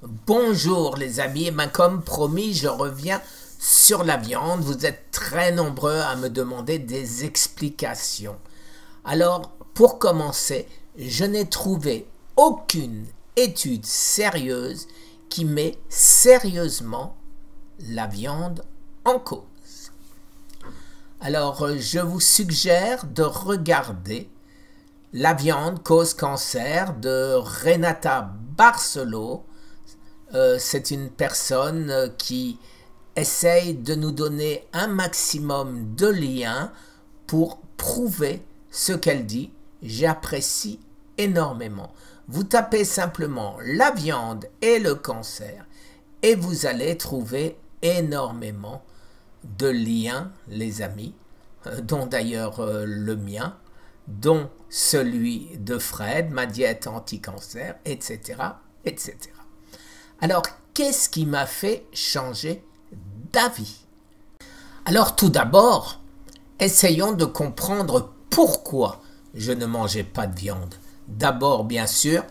Bonjour les amis, et bien comme promis, je reviens sur la viande. Vous êtes très nombreux à me demander des explications. Alors, pour commencer, je n'ai trouvé aucune étude sérieuse qui met sérieusement la viande en cause. Alors, je vous suggère de regarder La viande cause cancer de Renata Barcelo. C'est une personne qui essaye de nous donner un maximum de liens pour prouver ce qu'elle dit. J'apprécie énormément. Vous tapez simplement la viande et le cancer et vous allez trouver énormément de liens, les amis, dont d'ailleurs le mien, dont celui de Fred, ma diète anti-cancer, etc., etc. Alors, qu'est-ce qui m'a fait changer d'avis? Alors, tout d'abord, essayons de comprendre pourquoi je ne mangeais pas de viande. D'abord, bien sûr,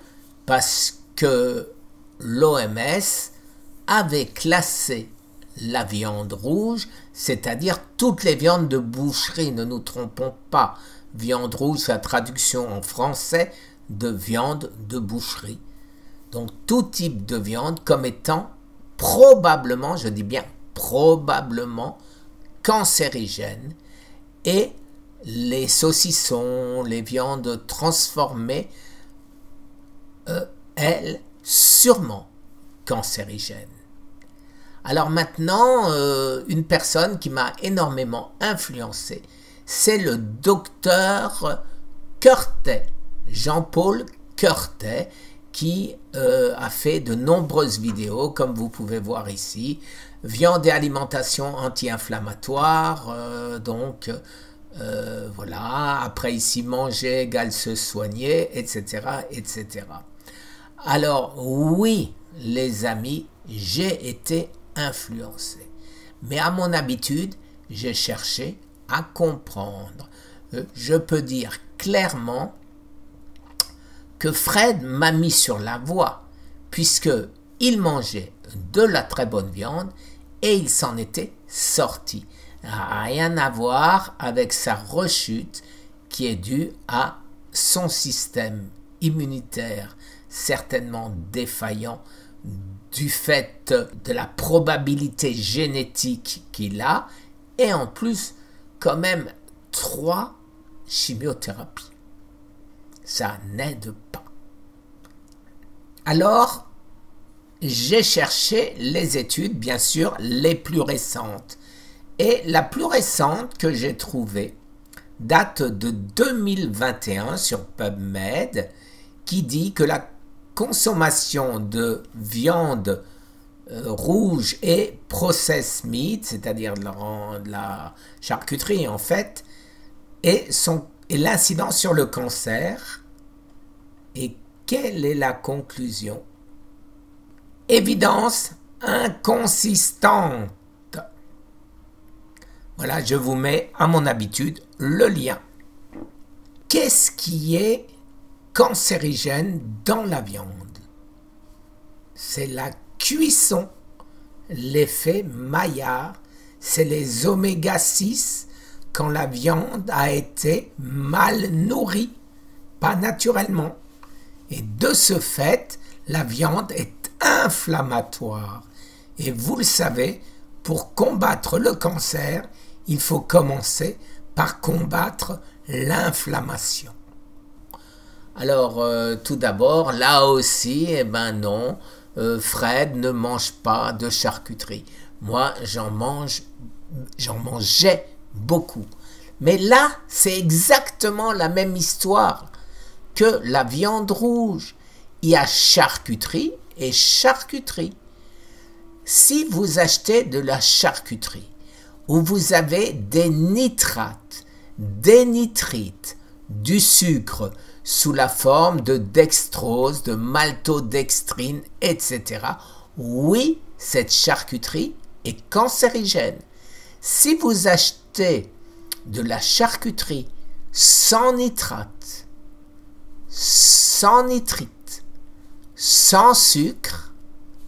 parce que l'OMS avait classé la viande rouge, c'est-à-dire toutes les viandes de boucherie, ne nous trompons pas. Viande rouge, c'est la traduction en français de viande de boucherie. Donc tout type de viande comme étant probablement, je dis bien probablement, cancérigène. Et les saucissons, les viandes transformées, elles, sûrement cancérigènes. Alors maintenant, une personne qui m'a énormément influencé, c'est le docteur Curtey, Jean-Paul Curtey, qui a fait de nombreuses vidéos, comme vous pouvez voir ici, viande et alimentation anti-inflammatoire, voilà, après ici manger égale se soigner, etc., etc. Alors oui, les amis, j'ai été influencé, mais à mon habitude, j'ai cherché à comprendre. Je peux dire clairement que Fred m'a mis sur la voie, puisque il mangeait de la très bonne viande et il s'en était sorti. Rien à voir avec sa rechute qui est due à son système immunitaire certainement défaillant du fait de la probabilité génétique qu'il a et en plus quand même 3 chimiothérapies. Ça n'aide pas. Alors, j'ai cherché les études, bien sûr, les plus récentes. Et la plus récente que j'ai trouvée date de 2021 sur PubMed, qui dit que la consommation de viande rouge et processed meat, c'est-à-dire de la charcuterie en fait, et l'incidence sur le cancer. Et quelle est la conclusion? Évidence inconsistante. Voilà, je vous mets à mon habitude le lien. Qu'est-ce qui est cancérigène dans la viande? C'est la cuisson, l'effet Maillard, c'est les oméga 6 quand la viande a été mal nourrie, pas naturellement. Et de ce fait, la viande est inflammatoire. Et vous le savez, pour combattre le cancer, il faut commencer par combattre l'inflammation. Alors, tout d'abord, là aussi, eh ben non, Fred ne mange pas de charcuterie. Moi, j'en mangeais beaucoup. Mais là, c'est exactement la même histoire que la viande rouge. Il y a charcuterie et charcuterie. Si vous achetez de la charcuterie où vous avez des nitrates, des nitrites, du sucre sous la forme de dextrose, de maltodextrine, etc., oui, cette charcuterie est cancérigène. Si vous achetez de la charcuterie sans nitrate, sans nitrite, sans sucre,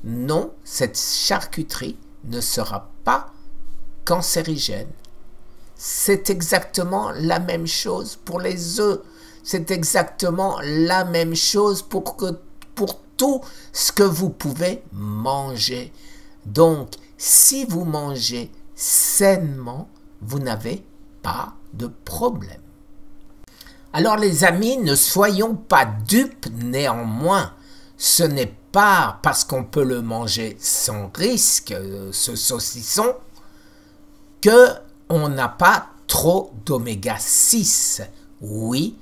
non, cette charcuterie ne sera pas cancérigène. C'est exactement la même chose pour les œufs. C'est exactement la même chose pour tout ce que vous pouvez manger. Donc, si vous mangez sainement, vous n'avez pas de problème. Alors les amis, ne soyons pas dupes néanmoins. Ce n'est pas parce qu'on peut le manger sans risque, ce saucisson, qu'on n'a pas trop d'oméga 6. Oui,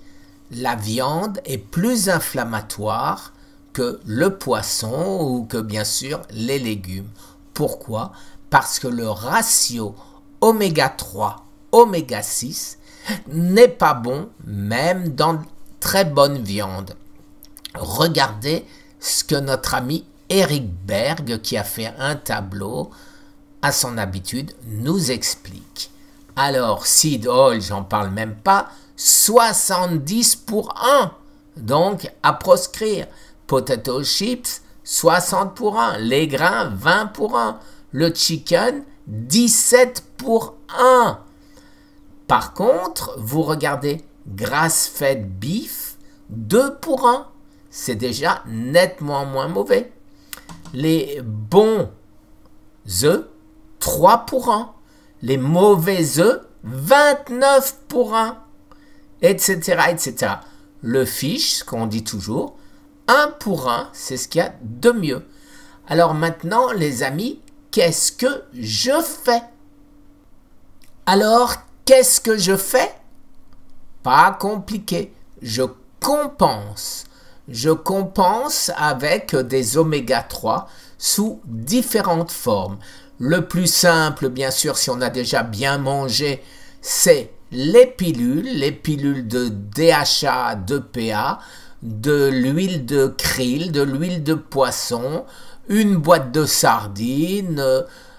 la viande est plus inflammatoire que le poisson ou que bien sûr les légumes. Pourquoi? Parce que le ratio oméga 3, oméga 6 n'est pas bon même dans très bonne viande. Regardez ce que notre ami Eric Berg, qui a fait un tableau à son habitude, nous explique. Alors, seed oil, j'en parle même pas, 70 pour 1. Donc, à proscrire. Potato chips, 60 pour 1. Les grains, 20 pour 1. Le chicken, 17 pour 1. Par contre, vous regardez grass-fed beef, 2 pour 1. C'est déjà nettement moins mauvais. Les bons œufs, 3 pour 1. Les mauvais œufs, 29 pour 1. Etc., etc. Le fish, ce qu'on dit toujours, 1 pour 1, c'est ce qu'il y a de mieux. Alors maintenant, les amis, qu'est-ce que je fais? Alors, qu'est-ce que je fais? Pas compliqué. Je compense. Je compense avec des oméga 3 sous différentes formes. Le plus simple, bien sûr, si on a déjà bien mangé, c'est les pilules de DHA, d'EPA, de l'huile de krill, de l'huile de poisson, une boîte de sardines,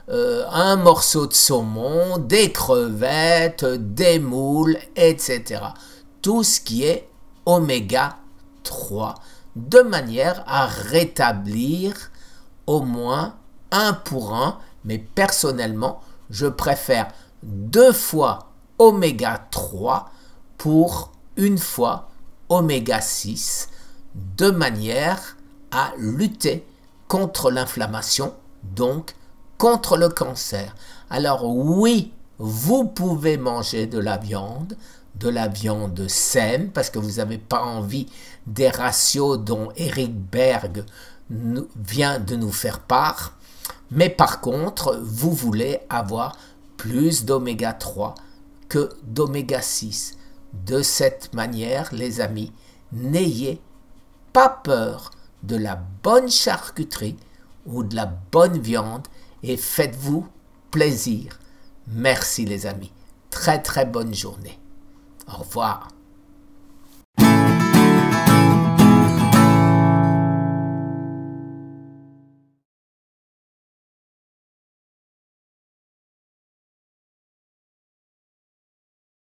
un morceau de saumon, des crevettes, des moules, etc. Tout ce qui est oméga 3, de manière à rétablir au moins 1 pour 1, mais personnellement, je préfère 2 fois oméga 3 pour 1 fois oméga 6, de manière à lutter contre l'inflammation, donc contre le cancer. Alors oui, vous pouvez manger de la viande saine, parce que vous n'avez pas envie des ratios dont Eric Berg vient de nous faire part, mais par contre, vous voulez avoir plus d'oméga 3 que d'oméga 6. De cette manière, les amis, n'ayez pas peur de la bonne charcuterie ou de la bonne viande et faites-vous plaisir. Merci les amis. Très très bonne journée. Au revoir.